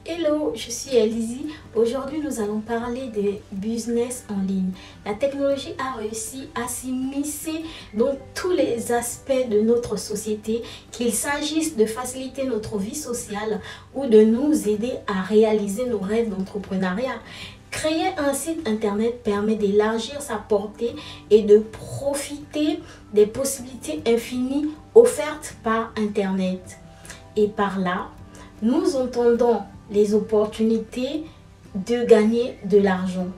Hello, je suis Elise. Aujourd'hui, nous allons parler des business en ligne. La technologie a réussi à s'immiscer dans tous les aspects de notre société, qu'il s'agisse de faciliter notre vie sociale ou de nous aider à réaliser nos rêves d'entrepreneuriat. Créer un site internet permet d'élargir sa portée et de profiter des possibilités infinies offertes par internet. Et par là, nous entendons les opportunités de gagner de l'argent.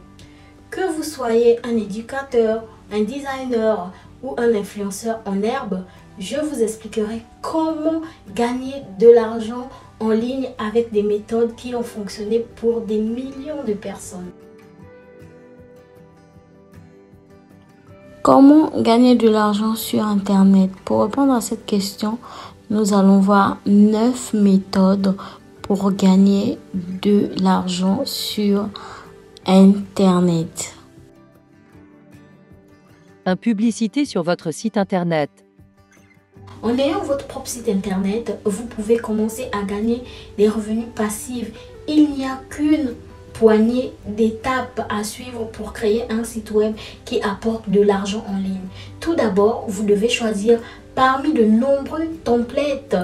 Que vous soyez un éducateur, un designer ou un influenceur en herbe, je vous expliquerai comment gagner de l'argent en ligne avec des méthodes qui ont fonctionné pour des millions de personnes. Comment gagner de l'argent sur Internet? Pour répondre à cette question, nous allons voir 9 méthodes pour gagner de l'argent sur Internet. Publicité sur votre site Internet. En ayant votre propre site Internet, vous pouvez commencer à gagner des revenus passifs. Il n'y a qu'une poignée d'étapes à suivre pour créer un site web qui apporte de l'argent en ligne. Tout d'abord, vous devez choisir parmi de nombreux templates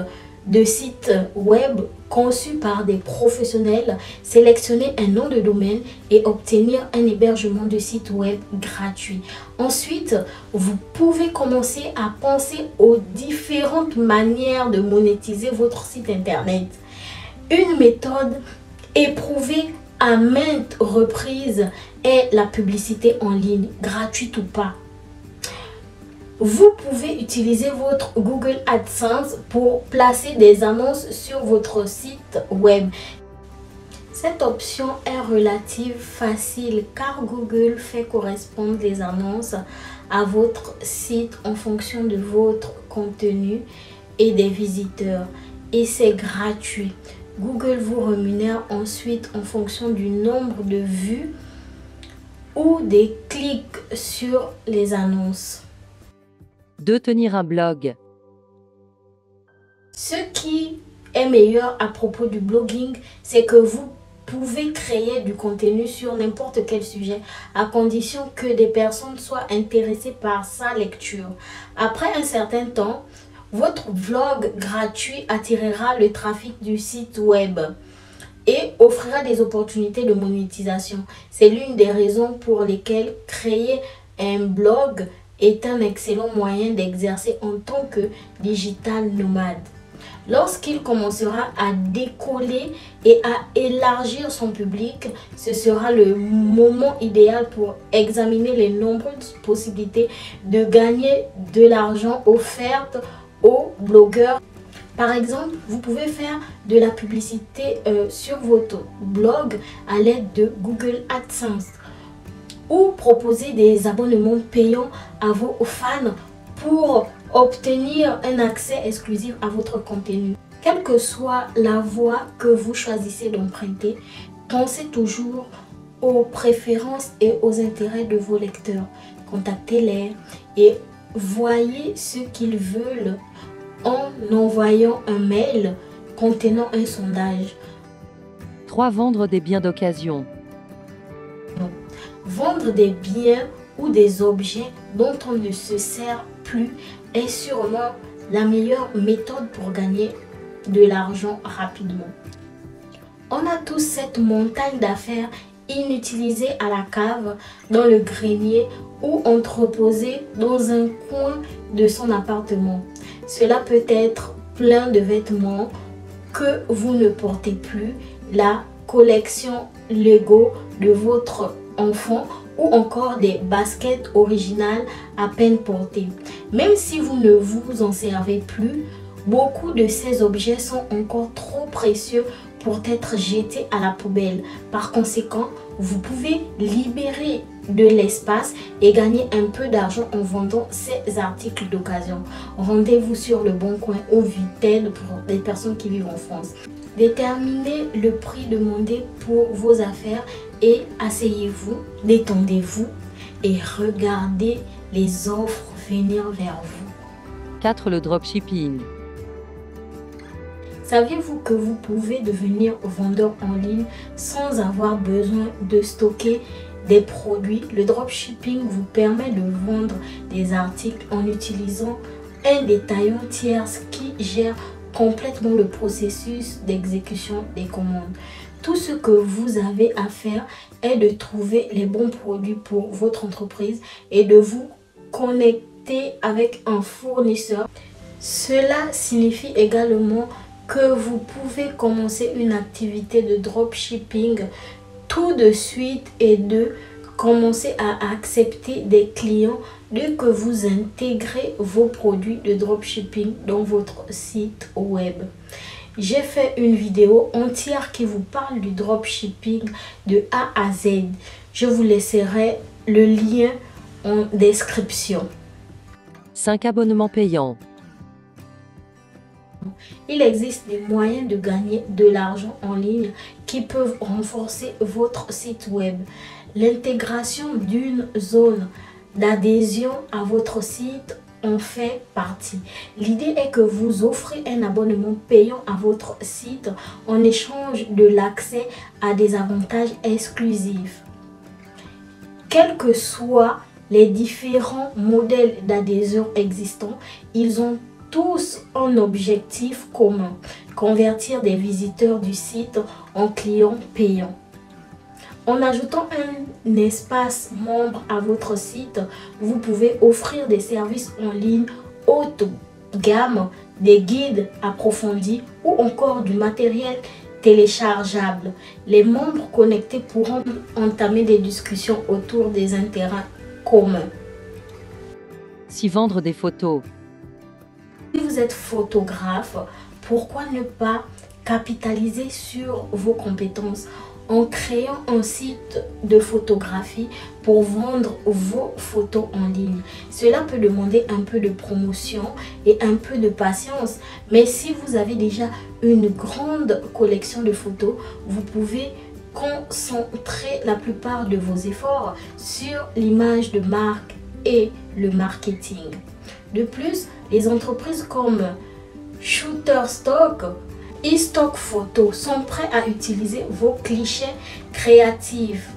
de sites web conçus par des professionnels, sélectionner un nom de domaine et obtenir un hébergement de site web gratuit. Ensuite, vous pouvez commencer à penser aux différentes manières de monétiser votre site internet. Une méthode éprouvée à maintes reprises est la publicité en ligne, gratuite ou pas. Vous pouvez utiliser votre Google AdSense pour placer des annonces sur votre site web. Cette option est relativement facile car Google fait correspondre les annonces à votre site en fonction de votre contenu et des visiteurs. Et c'est gratuit. Google vous rémunère ensuite en fonction du nombre de vues ou des clics sur les annonces. De tenir un blog. Ce qui est meilleur à propos du blogging, c'est que vous pouvez créer du contenu sur n'importe quel sujet, à condition que des personnes soient intéressées par sa lecture. Après un certain temps, votre blog gratuit attirera le trafic du site web et offrira des opportunités de monétisation. C'est l'une des raisons pour lesquelles créer un blog est un excellent moyen d'exercer en tant que digital nomade. Lorsqu'il commencera à décoller et à élargir son public, ce sera le moment idéal pour examiner les nombreuses possibilités de gagner de l'argent offertes aux blogueurs. Par exemple, vous pouvez faire de la publicité sur votre blog à l'aide de Google AdSense ou proposer des abonnements payants à vos fans pour obtenir un accès exclusif à votre contenu. Quelle que soit la voie que vous choisissez d'emprunter, pensez toujours aux préférences et aux intérêts de vos lecteurs. Contactez-les et voyez ce qu'ils veulent en envoyant un mail contenant un sondage. 3. Vendre des biens d'occasion. Vendre des biens ou des objets dont on ne se sert plus est sûrement la meilleure méthode pour gagner de l'argent rapidement. On a tous cette montagne d'affaires inutilisées à la cave, dans le grenier ou entreposées dans un coin de son appartement. Cela peut être plein de vêtements que vous ne portez plus, la collection Lego de votre enfant ou encore des baskets originales à peine portées. Même si vous ne vous en servez plus, beaucoup de ces objets sont encore trop précieux pour être jetés à la poubelle. Par conséquent, vous pouvez libérer de l'espace et gagner un peu d'argent en vendant ces articles d'occasion. Rendez-vous sur Le Bon Coin ou Vinted pour des personnes qui vivent en France. Déterminez le prix demandé pour vos affaires et asseyez-vous, détendez-vous et regardez les offres venir vers vous. 4. Le dropshipping. Saviez-vous que vous pouvez devenir vendeur en ligne sans avoir besoin de stocker des produits? Le dropshipping vous permet de vendre des articles en utilisant un détaillant tierce qui gère complètement le processus d'exécution des commandes. Tout ce que vous avez à faire est de trouver les bons produits pour votre entreprise et de vous connecter avec un fournisseur. Cela signifie également que vous pouvez commencer une activité de dropshipping tout de suite et de commencer à accepter des clients dès que vous intégrez vos produits de dropshipping dans votre site web. J'ai fait une vidéo entière qui vous parle du dropshipping de A à Z. Je vous laisserai le lien en description. 5 abonnements payants. Il existe des moyens de gagner de l'argent en ligne qui peuvent renforcer votre site web. L'intégration d'une zone d'adhésion à votre site en fait partie. L'idée est que vous offrez un abonnement payant à votre site en échange de l'accès à des avantages exclusifs. Quels que soient les différents modèles d'adhésion existants, ils ont tous un objectif commun: convertir des visiteurs du site en clients payants. En ajoutant un espace membre à votre site, vous pouvez offrir des services en ligne haute gamme, des guides approfondis ou encore du matériel téléchargeable. Les membres connectés pourront entamer des discussions autour des intérêts communs. 6 vendre des photos. Si vous êtes photographe, pourquoi ne pas capitaliser sur vos compétences en créant un site de photographie pour vendre vos photos en ligne? Cela peut demander un peu de promotion et un peu de patience, mais si vous avez déjà une grande collection de photos, vous pouvez concentrer la plupart de vos efforts sur l'image de marque et le marketing. De plus, les entreprises comme Shutterstock et Stock Photo sont prêts à utiliser vos clichés créatifs.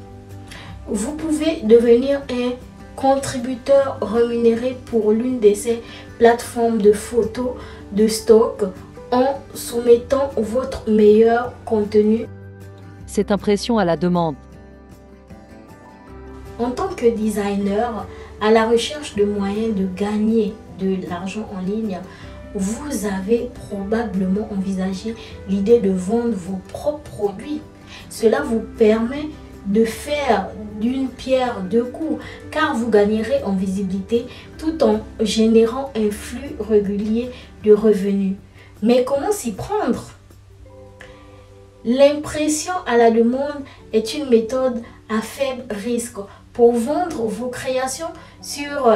Vous pouvez devenir un contributeur rémunéré pour l'une de ces plateformes de photos de stock en soumettant votre meilleur contenu. Cette impression à la demande. En tant que designer, à la recherche de moyens de gagner de l'argent en ligne, vous avez probablement envisagé l'idée de vendre vos propres produits. Cela vous permet de faire d'une pierre deux coups, car vous gagnerez en visibilité tout en générant un flux régulier de revenus. Mais comment s'y prendre? L'impression à la demande est une méthode à faible risque pour vendre vos créations sur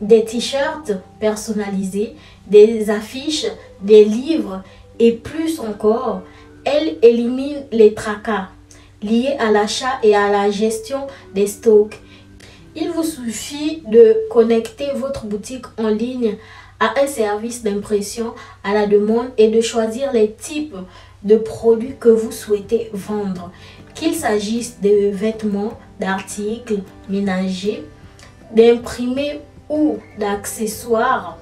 des t-shirts personnalisés, des affiches, des livres et plus encore. Elle élimine les tracas liés à l'achat et à la gestion des stocks. Il vous suffit de connecter votre boutique en ligne à un service d'impression à la demande et de choisir les types de produits que vous souhaitez vendre, qu'il s'agisse de vêtements, d'articles ménagers, d'imprimés ou d'accessoires.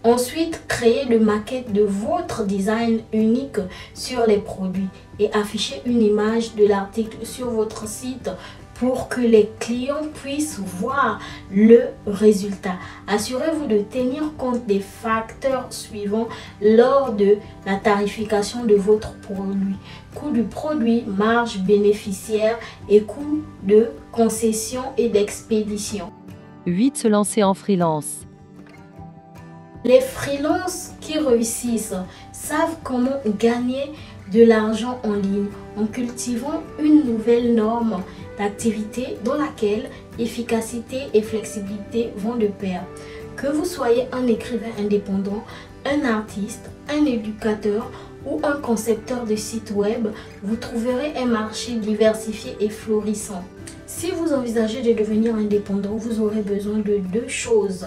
Ensuite, créez une maquette de votre design unique sur les produits et affichez une image de l'article sur votre site pour que les clients puissent voir le résultat. Assurez-vous de tenir compte des facteurs suivants lors de la tarification de votre produit: coût du produit, marge bénéficiaire et coût de concession et d'expédition. 8 se lancer en freelance. Les freelances qui réussissent savent comment gagner de l'argent en ligne en cultivant une nouvelle norme d'activité dans laquelle efficacité et flexibilité vont de pair. Que vous soyez un écrivain indépendant, un artiste, un éducateur ou un concepteur de site web, vous trouverez un marché diversifié et florissant. Si vous envisagez de devenir indépendant, vous aurez besoin de deux choses.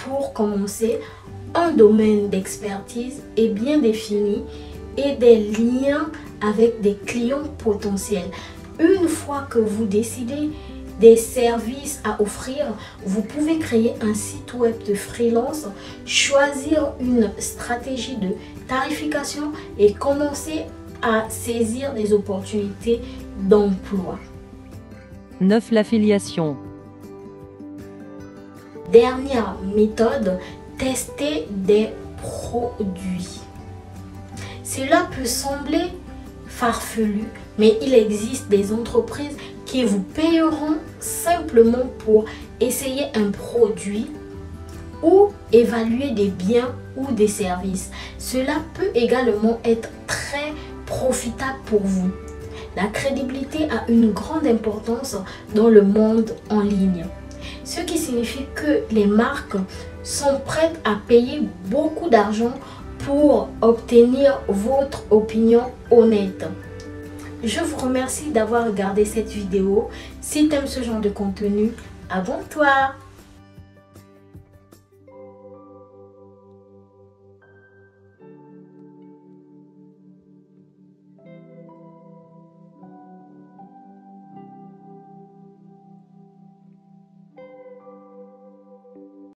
Pour commencer, un domaine d'expertise est bien défini et des liens avec des clients potentiels. Une fois que vous décidez des services à offrir, vous pouvez créer un site web de freelance, choisir une stratégie de tarification et commencer à saisir des opportunités d'emploi. 9. L'affiliation. Dernière méthode, tester des produits. Cela peut sembler farfelu, mais il existe des entreprises qui vous payeront simplement pour essayer un produit ou évaluer des biens ou des services. Cela peut également être très profitable pour vous. La crédibilité a une grande importance dans le monde en ligne, ce qui signifie que les marques sont prêtes à payer beaucoup d'argent pour obtenir votre opinion honnête. Je vous remercie d'avoir regardé cette vidéo. Si tu aimes ce genre de contenu, abonne-toi.